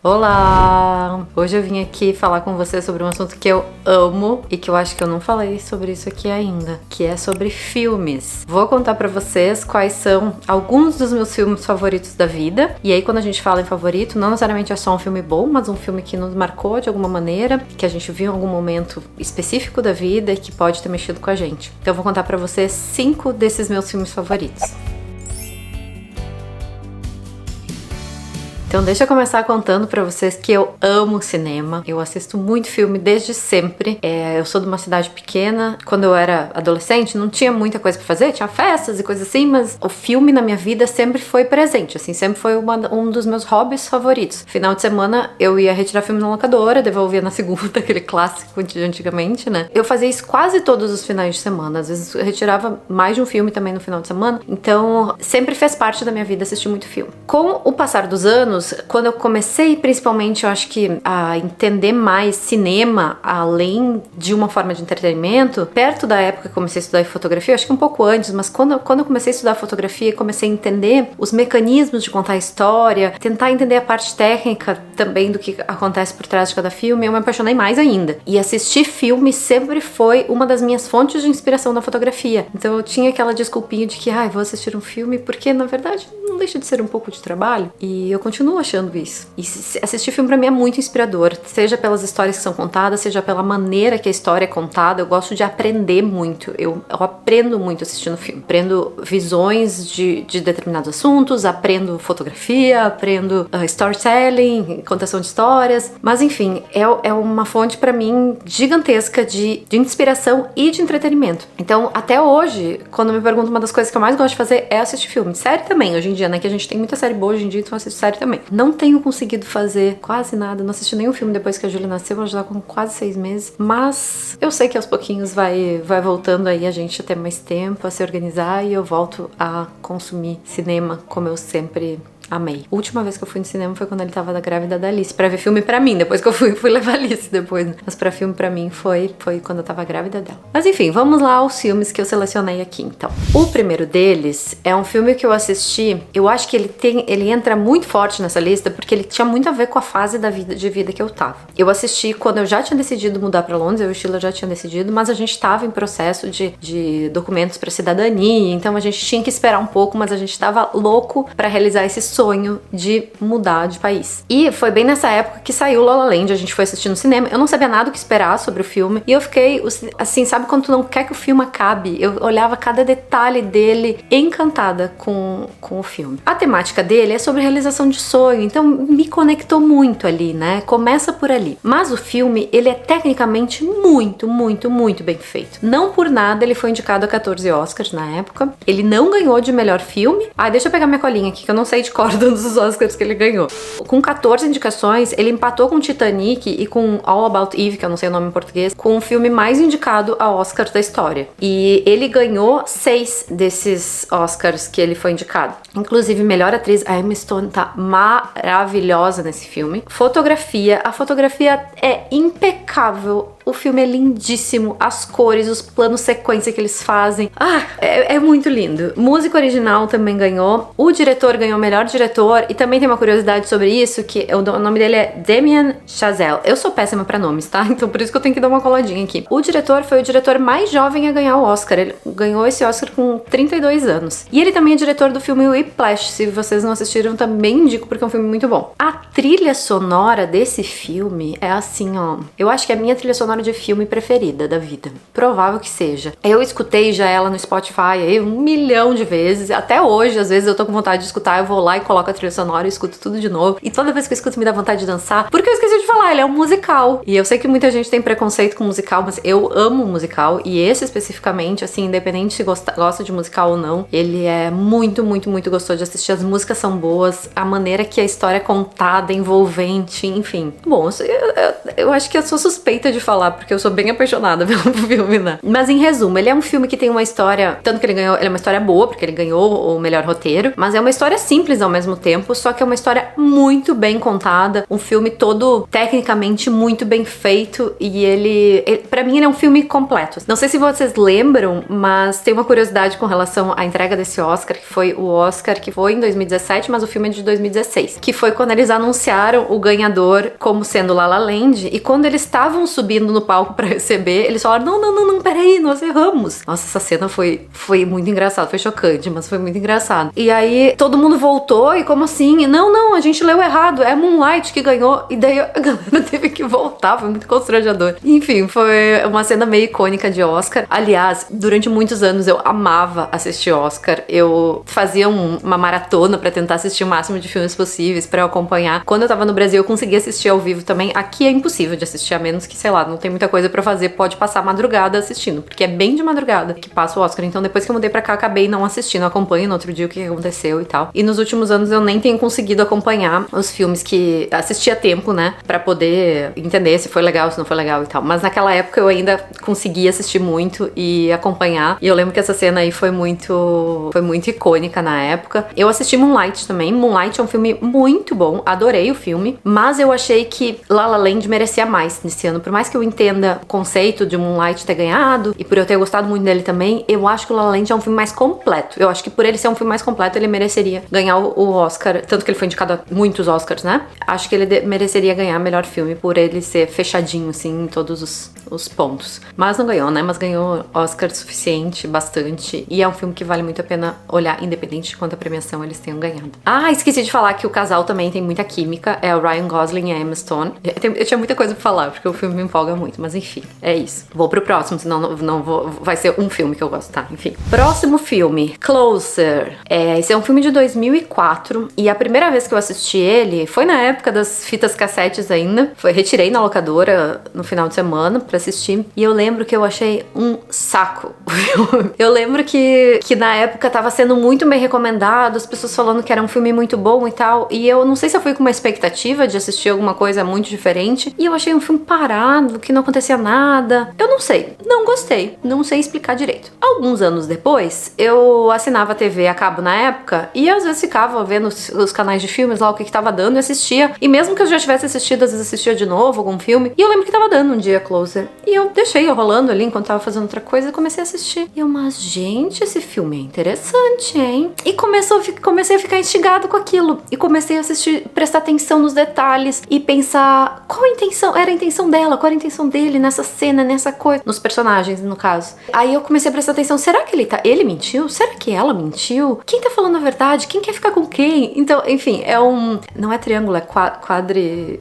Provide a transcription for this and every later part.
Olá! Hoje eu vim aqui falar com você sobre um assunto que eu amo e que eu acho que eu não falei sobre isso aqui ainda, que é sobre filmes. Vou contar pra vocês quais são alguns dos meus filmes favoritos da vida. E aí, quando a gente fala em favorito, não necessariamente é só um filme bom, mas um filme que nos marcou de alguma maneira, que a gente viu em algum momento específico da vida e que pode ter mexido com a gente. Então eu vou contar pra vocês 5 desses meus filmes favoritos. Então deixa eu começar contando pra vocês que eu amo cinema. Eu assisto muito filme desde sempre. Eu sou de uma cidade pequena. Quando eu era adolescente, não tinha muita coisa pra fazer. Tinha festas e coisas assim, mas o filme na minha vida sempre foi presente. Assim, sempre foi um dos meus hobbies favoritos. Final de semana, eu ia retirar filme na locadora, devolvia na segunda, aquele clássico de antigamente, né? Eu fazia isso quase todos os finais de semana. Às vezes eu retirava mais de um filme também no final de semana. Então, sempre fez parte da minha vida assistir muito filme. Com o passar dos anos, quando eu comecei, principalmente, eu acho que a entender mais cinema, além de uma forma de entretenimento, perto da época que eu comecei a estudar fotografia, acho que um pouco antes, mas quando eu comecei a estudar fotografia, comecei a entender os mecanismos de contar a história, tentar entender a parte técnica também do que acontece por trás de cada filme, eu me apaixonei mais ainda. E assistir filme sempre foi uma das minhas fontes de inspiração na fotografia. Então eu tinha aquela desculpinha de que, vou assistir um filme, porque na verdade não deixa de ser um pouco de trabalho. E eu continuo achando isso. E assistir filme pra mim é muito inspirador, seja pelas histórias que são contadas, seja pela maneira que a história é contada. Eu gosto de aprender muito. Eu aprendo muito assistindo filme. Aprendo visões de determinados assuntos, aprendo fotografia, aprendo storytelling, contação de histórias. Mas enfim, é uma fonte pra mim gigantesca de inspiração e de entretenimento. Então, até hoje, quando me perguntam, uma das coisas que eu mais gosto de fazer é assistir filme. Série também, hoje em dia, né? Que a gente tem muita série boa hoje em dia, então eu assisto série também. Não tenho conseguido fazer quase nada, não assisti nenhum filme depois que a Júlia nasceu, ela já tá com quase 6 meses, mas eu sei que aos pouquinhos vai voltando aí a gente a ter mais tempo, a se organizar, e eu volto a consumir cinema como eu sempre amei. A última vez que eu fui no cinema foi quando ele tava grávida da Alice, pra ver filme pra mim, depois que eu fui levar a Alice depois, né? Mas pra filme pra mim foi quando eu tava grávida dela. Mas enfim, vamos lá aos filmes que eu selecionei aqui, então. O primeiro deles é um filme que eu assisti, eu acho que ele entra muito forte nessa lista, porque ele tinha muito a ver com a fase de vida que eu tava. Eu assisti quando eu já tinha decidido mudar pra Londres, eu e o Sheila já tinha decidido, mas a gente tava em processo de documentos pra cidadania, então a gente tinha que esperar um pouco, mas a gente tava louco pra realizar esse sonho de mudar de país. E foi bem nessa época que saiu La La Land, a gente foi assistir no cinema. Eu não sabia nada o que esperar sobre o filme, e eu fiquei assim, sabe quando tu não quer que o filme acabe? Eu olhava cada detalhe dele, encantada com o filme. A temática dele é sobre realização de sonho, então me conectou muito ali, né? Começa por ali. Mas o filme, ele é tecnicamente muito, muito, muito bem feito. Não por nada ele foi indicado a 14 Oscars na época. Ele não ganhou de melhor filme. Deixa eu pegar minha colinha aqui, que eu não sei de cor dos Oscars que ele ganhou. Com 14 indicações, ele empatou com Titanic e com All About Eve, que eu não sei o nome em português, com o filme mais indicado a Oscar da história. E ele ganhou 6 desses Oscars que ele foi indicado. Inclusive, melhor atriz, a Emma Stone tá maravilhosa nesse filme. Fotografia, a fotografia é impecável. O filme é lindíssimo, as cores, os planos sequência que eles fazem. É muito lindo. Música original também ganhou. O diretor ganhou melhor diretor, e também tem uma curiosidade sobre isso, que o nome dele é Damien Chazelle. Eu sou péssima pra nomes, tá? Então por isso que eu tenho que dar uma coladinha aqui. O diretor foi o diretor mais jovem a ganhar o Oscar. Ele ganhou esse Oscar com 32 anos. E ele também é diretor do filme Whiplash. Se vocês não assistiram, também indico, porque é um filme muito bom. A trilha sonora desse filme é assim, ó. Eu acho que é a minha trilha sonora de filme preferida da vida. Provável que seja. Eu escutei já ela no Spotify aí 1 milhão de vezes. Até hoje, às vezes eu tô com vontade de escutar, eu vou lá e coloco a trilha sonora e escuto tudo de novo. E toda vez que eu escuto me dá vontade de dançar. Porque eu esqueci de falar, ele é um musical. E eu sei que muita gente tem preconceito com musical, mas eu amo musical. E esse especificamente, assim, independente se gosta de musical ou não, ele é muito, muito, muito gostoso de assistir. As músicas são boas, a maneira que a história é contada, envolvente, enfim. Bom, eu acho que eu sou suspeita de falar falar, porque eu sou bem apaixonada pelo filme, né? Mas em resumo, ele é um filme que tem uma história, tanto que ele ganhou, ele é uma história boa, porque ele ganhou o melhor roteiro, mas é uma história simples ao mesmo tempo, só que é uma história muito bem contada, um filme todo tecnicamente muito bem feito, e ele para mim ele é um filme completo. Não sei se vocês lembram, mas tem uma curiosidade com relação à entrega desse Oscar, que foi o Oscar que foi em 2017, mas o filme é de 2016, que foi quando eles anunciaram o ganhador como sendo La La Land, e quando eles estavam subindo no palco pra receber, eles falaram, não, peraí, nós erramos. Nossa, essa cena foi muito engraçada, foi chocante, mas foi muito engraçado. E aí, todo mundo voltou, e como assim? Não, a gente leu errado, é Moonlight que ganhou, e daí a galera teve que voltar, foi muito constrangedor. Enfim, foi uma cena meio icônica de Oscar. Aliás, durante muitos anos eu amava assistir Oscar, eu fazia uma maratona pra tentar assistir o máximo de filmes possíveis, pra eu acompanhar. Quando eu tava no Brasil, eu conseguia assistir ao vivo também. Aqui é impossível de assistir, a menos que, sei lá, não tem muita coisa pra fazer, pode passar a madrugada assistindo, porque é bem de madrugada que passa o Oscar. Então depois que eu mudei pra cá, acabei não assistindo, acompanho no outro dia o que aconteceu e tal. E nos últimos anos eu nem tenho conseguido acompanhar os filmes que assisti a tempo, né, pra poder entender se foi legal, se não foi legal e tal. Mas naquela época eu ainda conseguia assistir muito e acompanhar. E eu lembro que essa cena aí foi muito icônica na época. Eu assisti Moonlight também. Moonlight é um filme muito bom, adorei o filme, mas eu achei que La La Land merecia mais nesse ano. Por mais que eu entenda o conceito de Moonlight ter ganhado, e por eu ter gostado muito dele também, eu acho que o La La Land é um filme mais completo. Eu acho que por ele ser um filme mais completo, ele mereceria ganhar o Oscar, tanto que ele foi indicado a muitos Oscars, né? Acho que ele mereceria ganhar melhor filme por ele ser fechadinho, assim, em todos os pontos. Mas não ganhou, né? Mas ganhou Oscar suficiente, bastante, e é um filme que vale muito a pena olhar, independente de quanta premiação eles tenham ganhado. Ah, esqueci de falar que o casal também tem muita química, é o Ryan Gosling e a Emma Stone. Eu tinha muita coisa pra falar, porque o filme me empolga muito, mas enfim, é isso. Vou pro próximo, senão não vou, vai ser um filme que eu gosto, tá? Enfim. Próximo filme, Closer. Esse é um filme de 2004, e a primeira vez que eu assisti ele foi na época das fitas cassetes ainda. Retirei na locadora no final de semana pra assistir, e eu lembro que eu achei um saco. Eu lembro que na época tava sendo muito bem recomendado, as pessoas falando que era um filme muito bom e tal, e eu não sei se eu fui com uma expectativa de assistir alguma coisa muito diferente, e eu achei um filme parado, que não acontecia nada. Eu não sei, não gostei, não sei explicar direito. Alguns anos depois, eu assinava TV a cabo na época, e às vezes ficava vendo os canais de filmes lá, o que tava dando, e assistia, e mesmo que eu já tivesse assistido, às vezes assistia de novo algum filme, e eu lembro que tava dando um dia Closer, e eu deixei rolando ali enquanto tava fazendo outra coisa, e comecei a assistir. E eu, mas gente, esse filme é interessante, hein? E comecei a ficar instigado com aquilo, e comecei a assistir, prestar atenção nos detalhes, e pensar qual era a intenção dela, qual era a intenção dele nessa cena, nessa coisa, nos personagens, no caso. Aí eu comecei a prestar atenção, será que ele mentiu? Será que ela mentiu? Quem tá falando a verdade? Quem quer ficar com quem? Então, enfim, não é triângulo, é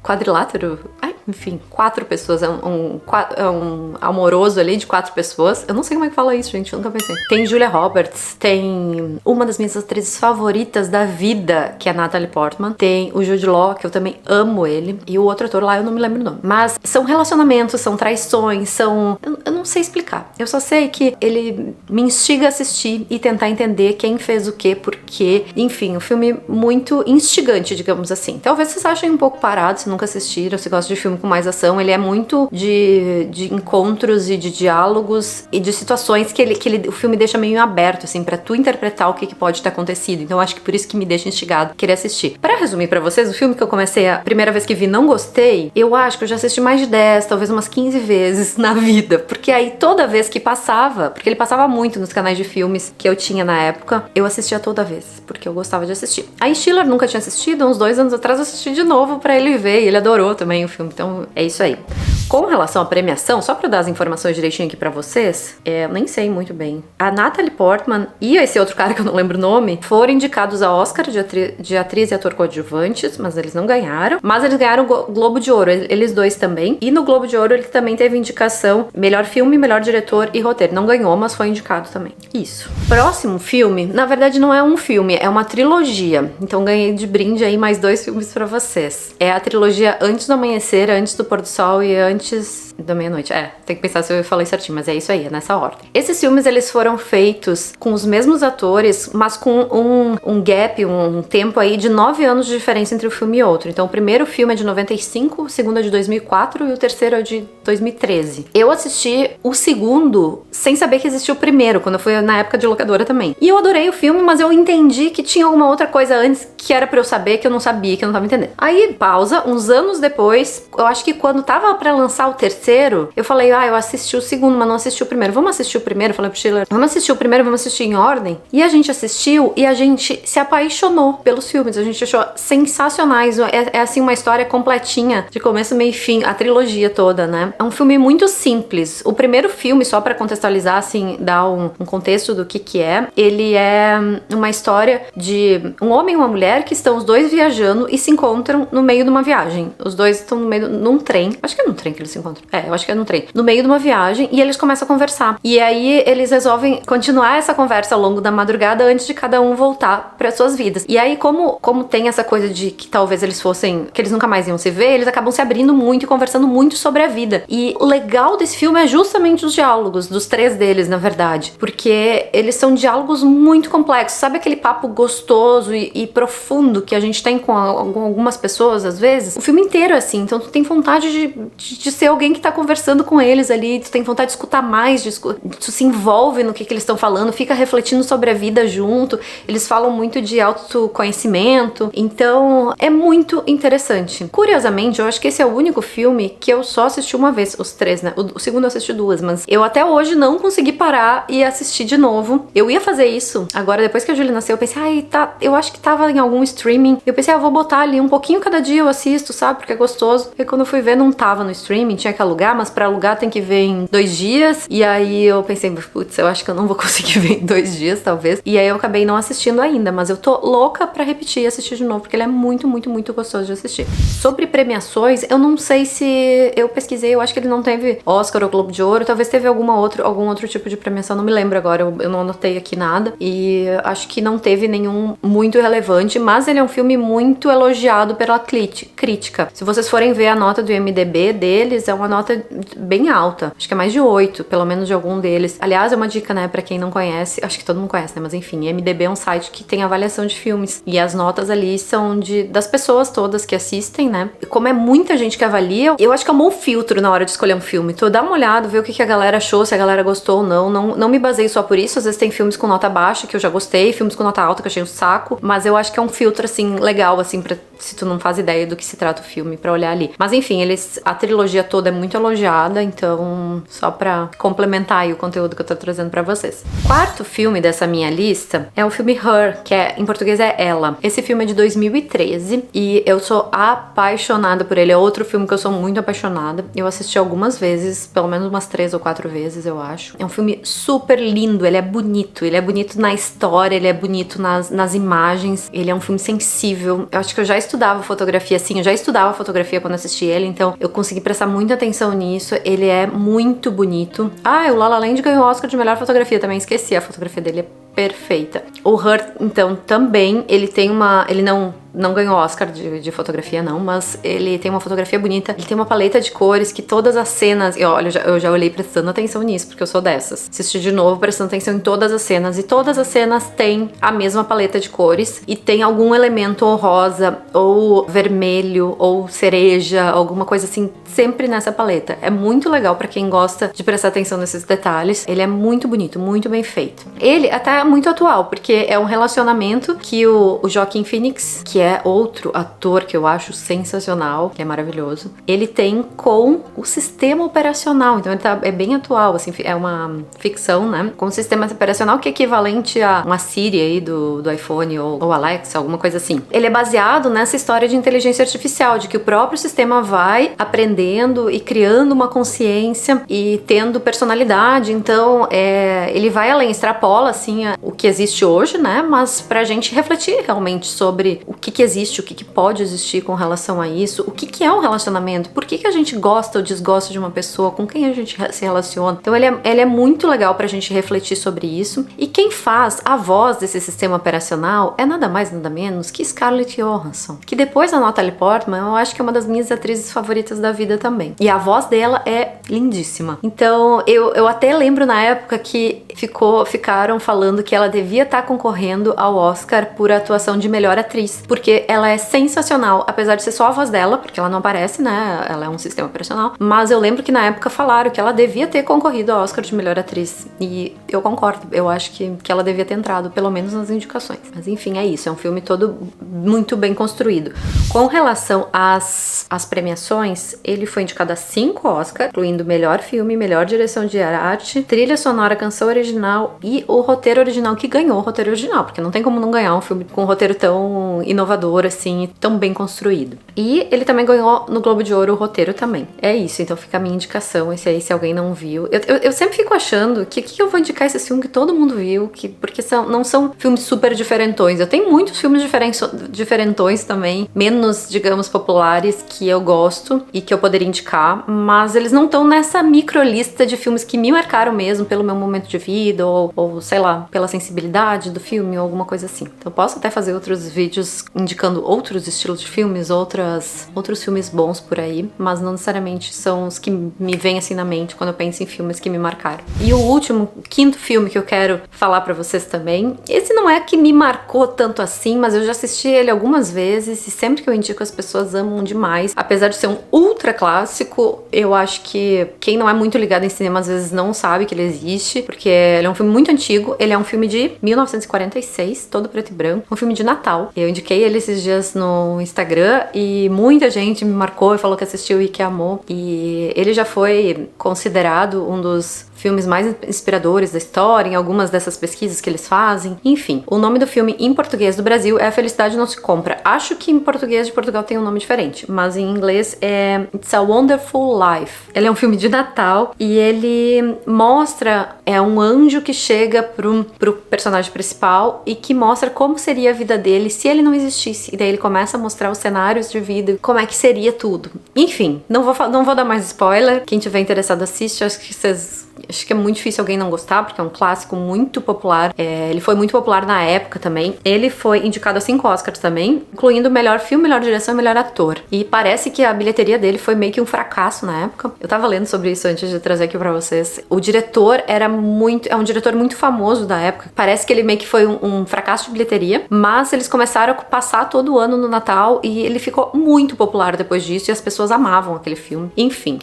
quadrilátero? Ai, enfim, 4 pessoas, é um amoroso ali de 4 pessoas. Eu não sei como é que fala isso, gente, eu nunca pensei. Tem Julia Roberts, tem uma das minhas atrizes favoritas da vida, que é a Natalie Portman, tem o Jude Law, que eu também amo ele, e o outro ator lá, eu não me lembro o nome. Mas são relacionamentos, são traições, eu não sei explicar. Eu só sei que ele me instiga a assistir e tentar entender quem fez o quê, por quê. Enfim, um filme muito instigante, digamos assim. Talvez vocês achem um pouco parado, se nunca assistiram, se gostam de filme com mais ação. Ele é muito de encontros e de diálogos e de situações que o filme deixa meio aberto, assim, pra tu interpretar o que pode ter acontecido. Então acho que por isso que me deixa instigado querer assistir. Pra resumir pra vocês, o filme que eu comecei a primeira vez que vi não gostei, eu acho que eu já assisti mais de 10, talvez umas 15 vezes na vida, porque aí toda vez que passava, porque ele passava muito nos canais de filmes que eu tinha na época, eu assistia toda vez, porque eu gostava de assistir. Aí Schiller nunca tinha assistido, uns 2 anos atrás eu assisti de novo pra ele ver, e ele adorou também o filme, então é isso aí. Com relação à premiação, só pra dar as informações direitinho aqui pra vocês, eu nem sei muito bem. A Natalie Portman e esse outro cara que eu não lembro o nome foram indicados a Oscar de atriz e ator coadjuvantes, mas eles não ganharam. Mas eles ganharam o Globo de Ouro, eles dois também. E no Globo de Ouro ele também teve indicação melhor filme, melhor diretor e roteiro. Não ganhou, mas foi indicado também. Isso. Próximo filme, na verdade não é um filme, é uma trilogia. Então ganhei de brinde aí mais 2 filmes pra vocês. É a trilogia Antes do Amanhecer, Antes do Pôr do Sol e Antes antes da meia-noite. Tem que pensar se eu falei certinho, mas é isso aí, é nessa ordem. Esses filmes, eles foram feitos com os mesmos atores, mas com um gap, um tempo aí de 9 anos de diferença entre um filme e outro. Então o primeiro filme é de 95, o segundo é de 2004 e o terceiro é de 2013. Eu assisti o segundo sem saber que existia o primeiro, quando eu fui na época de locadora também. E eu adorei o filme, mas eu entendi que tinha alguma outra coisa antes que era pra eu saber, que eu não sabia, que eu não tava entendendo. Aí, pausa, uns anos depois, eu acho que quando tava pra lançar o terceiro, eu falei, eu assisti o segundo, mas não assisti o primeiro. Vamos assistir o primeiro? Eu falei pro Schiller, vamos assistir o primeiro, vamos assistir em ordem? E a gente assistiu e a gente se apaixonou pelos filmes, a gente achou sensacionais. É assim, uma história completinha, de começo, meio e fim, a trilogia toda, né? É um filme muito simples. O primeiro filme, só pra contextualizar, assim, dar um contexto do que é, ele é uma história de um homem e uma mulher que estão os dois viajando e se encontram no meio de uma viagem. Os dois estão no meio, num trem. Acho que é num trem que eles se encontram. Eu acho que é num trem. No meio de uma viagem, e eles começam a conversar. E aí eles resolvem continuar essa conversa ao longo da madrugada antes de cada um voltar para suas vidas. E aí, como tem essa coisa de que talvez eles fossem, que eles nunca mais iam se ver, eles acabam se abrindo muito e conversando muito sobre a vida. E o legal desse filme é justamente os diálogos, dos três deles, na verdade. Porque eles são diálogos muito complexos. Sabe aquele papo gostoso e profundo que a gente tem com algumas pessoas, às vezes? O filme inteiro é assim. Então tu tem vontade de ser alguém que tá conversando com eles ali, tu tem vontade de escutar mais, tu se envolve no que eles estão falando, fica refletindo sobre a vida junto. Eles falam muito de autoconhecimento. Então é muito interessante. Curiosamente, eu acho que esse é o único filme que eu só assisti uma vez, os três, né? O segundo eu assisti duas, mas eu até hoje não consegui parar e assistir de novo. Eu ia fazer isso, agora depois que a Julie nasceu, eu pensei, eu acho que tava em algum streaming. Eu pensei, eu vou botar ali um pouquinho cada dia, eu assisto, sabe? Porque é gostoso. E quando eu fui ver, não tava no streaming, tinha que alugar, mas pra alugar tem que ver em 2 dias. E aí eu pensei, putz, eu acho que eu não vou conseguir ver em 2 dias, talvez. E aí eu acabei não assistindo ainda, mas eu tô louca pra repetir e assistir de novo, porque ele é muito, muito, muito gostoso de assistir. Sobre premiações, eu não sei se eu pesquisei, eu acho que ele não teve Oscar ou Globo de Ouro, talvez teve algum outro tipo de premiação, não me lembro agora, eu não anotei aqui nada. E acho que não teve nenhum muito relevante, mas ele é um filme muito elogiado pela crítica. Se vocês forem ver a nota do IMDb deles, é uma nota bem alta. Acho que é mais de 8, pelo menos de algum deles. Aliás, é uma dica, né, pra quem não conhece. Acho que todo mundo conhece, né, mas enfim, IMDb é um site que tem avaliação de filmes. E as notas ali são das pessoas todas que assistem, né. E como é muita gente que avalia, eu acho que é um bom filtro na hora de escolher um filme. Tu dá uma olhada, vê o que a galera achou, se a galera gostou ou não. Não me baseio só por isso. Às vezes tem filmes com nota baixa que eu já gostei, filmes com nota alta que eu achei um saco. Mas eu acho que é um filtro, assim, legal, assim, pra se tu não faz ideia do que se trata o filme, pra olhar ali. Mas enfim, a trilogia toda é muito elogiada, então só pra complementar aí o conteúdo que eu tô trazendo pra vocês. Quarto filme dessa minha lista é o filme Her, que em português é Ela. Esse filme é de 2013 e eu sou apaixonada por ele. É outro filme que eu sou muito apaixonada. Eu assisti algumas vezes, pelo menos umas 3 ou 4 vezes, eu acho. É um filme super lindo, ele é bonito na história, ele é bonito nas imagens, ele é um filme sensível. Eu acho que eu já estudava fotografia, assim, eu já estudava fotografia quando assisti ele, então eu consegui prestar muita atenção nisso. Ele é muito bonito. O La La Land ganhou o Oscar de melhor fotografia também, esqueci, a fotografia dele é perfeita. O Her, então, também, ele não ganhou Oscar de fotografia, não, mas ele tem uma fotografia bonita, ele tem uma paleta de cores que todas as cenas, eu já olhei prestando atenção nisso, porque eu sou dessas. Assisti de novo prestando atenção em todas as cenas, e todas as cenas têm a mesma paleta de cores, e tem algum elemento ou rosa, ou vermelho, ou cereja, alguma coisa assim, sempre nessa paleta. É muito legal pra quem gosta de prestar atenção nesses detalhes. Ele é muito bonito, muito bem feito. Ele até é muito atual, porque é um relacionamento que o Joaquin Phoenix, que é outro ator que eu acho sensacional, que é maravilhoso, ele tem com o sistema operacional. Então ele é bem atual, assim, é uma ficção, né? Com o sistema operacional que é equivalente a uma Siri aí do iPhone ou Alexa, alguma coisa assim. Ele é baseado nessa história de inteligência artificial, de que o próprio sistema vai aprendendo e criando uma consciência e tendo personalidade. Então ele vai além, extrapola assim o que existe hoje, né? Mas pra gente refletir realmente sobre o que que existe, o que pode existir com relação a isso, o que é um relacionamento, por que a gente gosta ou desgosta de uma pessoa, com quem a gente se relaciona. Então ele é muito legal pra gente refletir sobre isso. E quem faz a voz desse sistema operacional é nada mais, nada menos que Scarlett Johansson, que depois da Natalie Portman, eu acho que é uma das minhas atrizes favoritas da vida também. E a voz dela é lindíssima. Então eu até lembro na época que ficaram falando que ela devia estar concorrendo ao Oscar por atuação de melhor atriz, porque ela é sensacional, apesar de ser só a voz dela, porque ela não aparece, né? Ela é um sistema operacional. Mas eu lembro que na época falaram que ela devia ter concorrido ao Oscar de melhor atriz. E eu concordo, eu acho que ela devia ter entrado, pelo menos nas indicações. Mas enfim, é isso, é um filme todo muito bem construído. Com relação às premiações, ele foi indicado a 5 Oscars, incluindo melhor filme, melhor direção de arte, trilha sonora, canção original e o roteiro original, que ganhou o roteiro original, porque não tem como não ganhar um filme com um roteiro tão inovador assim, tão bem construído. E ele também ganhou no Globo de Ouro o roteiro também. É isso, então fica a minha indicação, esse aí, se alguém não viu. Eu sempre fico achando que eu vou indicar esse filme que todo mundo viu, porque não são filmes super diferentões. Eu tenho muitos filmes diferentões também, menos, digamos, populares, que eu gosto e que eu poderia indicar, mas eles não estão nessa microlista de filmes que me marcaram mesmo pelo meu momento de vida, ou sei lá, pela sensibilidade do filme, ou alguma coisa assim. Então eu posso até fazer outros vídeos indicando outros estilos de filmes, outros filmes bons por aí, mas não necessariamente são os que me vêm assim na mente quando eu penso em filmes que me marcaram. E o último, quinto filme que eu quero falar pra vocês também, esse não é que me marcou tanto assim, mas eu já assisti ele algumas vezes e sempre que eu indico as pessoas amam demais. Apesar de ser um ultra clássico, eu acho que quem não é muito ligado em cinema às vezes não sabe que ele existe, porque ele é um filme muito antigo, ele é um filme de 1946, todo preto e branco, um filme de Natal. Eu indiquei ele esses dias no Instagram e muita gente me marcou e falou que assistiu e que amou. E ele já foi considerado um dos filmes mais inspiradores da história, em algumas dessas pesquisas que eles fazem. Enfim, o nome do filme em português do Brasil é A Felicidade Não Se Compra. Acho que em português de Portugal tem um nome diferente, mas em inglês é It's a Wonderful Life. Ele é um filme de Natal e ele mostra um anjo que chega pro personagem principal e que mostra como seria a vida dele se ele não existisse. E daí ele começa a mostrar os cenários de vida, como é que seria tudo. Enfim, não vou dar mais spoiler. Quem tiver interessado assiste, acho que é muito difícil alguém não gostar, porque é um clássico muito popular. Ele foi muito popular na época também. Ele foi indicado a 5 Oscars também, incluindo melhor filme, melhor direção e melhor ator. E parece que a bilheteria dele foi meio que um fracasso na época. Eu tava lendo sobre isso antes de trazer aqui pra vocês. O diretor é um diretor muito famoso da época. Parece que ele meio que foi um fracasso de bilheteria, mas eles começaram a passar todo ano no Natal e ele ficou muito popular depois disso e as pessoas amavam aquele filme. Enfim,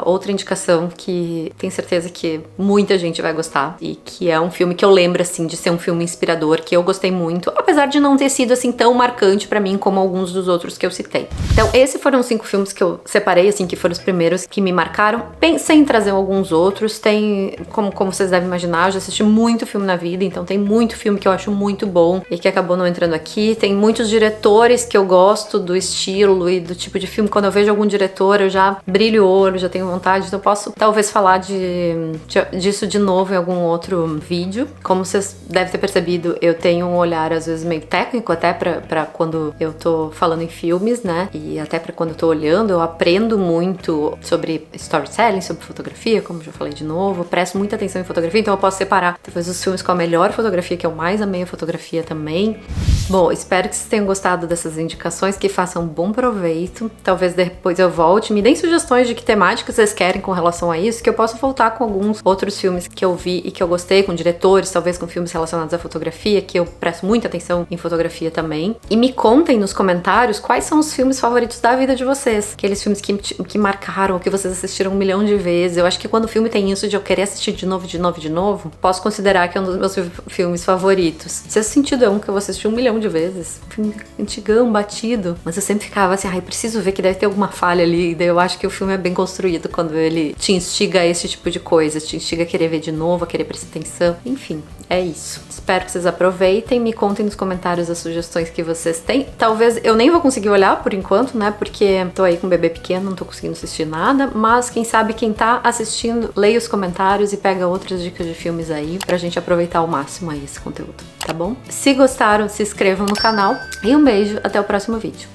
outra indicação que tenho certeza que muita gente vai gostar e que é um filme que eu lembro, assim, de ser um filme inspirador, que eu gostei muito, apesar de não ter sido, assim, tão marcante pra mim como alguns dos outros que eu citei. Então, esses foram os 5 filmes que eu separei, assim, que foram os primeiros que me marcaram. Pensei em trazer alguns outros, como vocês devem imaginar, eu já assisti muito filme na vida, então tem muito filme que eu acho muito bom e que acabou não entrando aqui. Tem muitos diretores que eu gosto do estilo e do tipo de filme. Quando eu vejo algum diretor, eu já brilho o olho, já tenho vontade, então eu posso talvez falar disso de novo em algum outro vídeo. Como vocês devem ter percebido, eu tenho um olhar às vezes meio técnico até pra quando eu tô falando em filmes, né? E até pra quando eu tô olhando, eu aprendo muito sobre storytelling, sobre fotografia, como já falei de novo. Eu presto muita atenção em fotografia, então eu posso separar talvez os filmes com a melhor fotografia, que eu mais amei a fotografia também. Bom, espero que vocês tenham gostado dessas indicações, que façam bom proveito. Talvez depois eu volte, me deem sugestões de que temáticas vocês querem com relação a isso, que eu possa voltar com alguns outros filmes que eu vi e que eu gostei, com diretores, talvez com filmes relacionados à fotografia, que eu presto muita atenção em fotografia também. E me contem nos comentários quais são os filmes favoritos da vida de vocês. Aqueles filmes que marcaram, ou que vocês assistiram 1 milhão de vezes. Eu acho que quando o filme tem isso de eu querer assistir de novo, posso considerar que é um dos meus filmes favoritos. Sexto Sentido é um que eu assisti 1 milhão de vezes. Um filme antigão, batido. Mas eu sempre ficava assim, preciso ver, que deve ter alguma falha ali, daí eu acho que o filme é bem construído quando ele te instiga a esse tipo de coisa, te instiga a querer ver de novo, a querer prestar atenção, enfim, é isso. Espero que vocês aproveitem, me contem nos comentários as sugestões que vocês têm. Talvez eu nem vou conseguir olhar por enquanto, né, porque tô aí com um bebê pequeno, não tô conseguindo assistir nada, mas quem sabe quem tá assistindo, leia os comentários e pega outras dicas de filmes aí pra gente aproveitar ao máximo aí esse conteúdo, tá bom? Se gostaram, se inscrevam no canal e um beijo, até o próximo vídeo.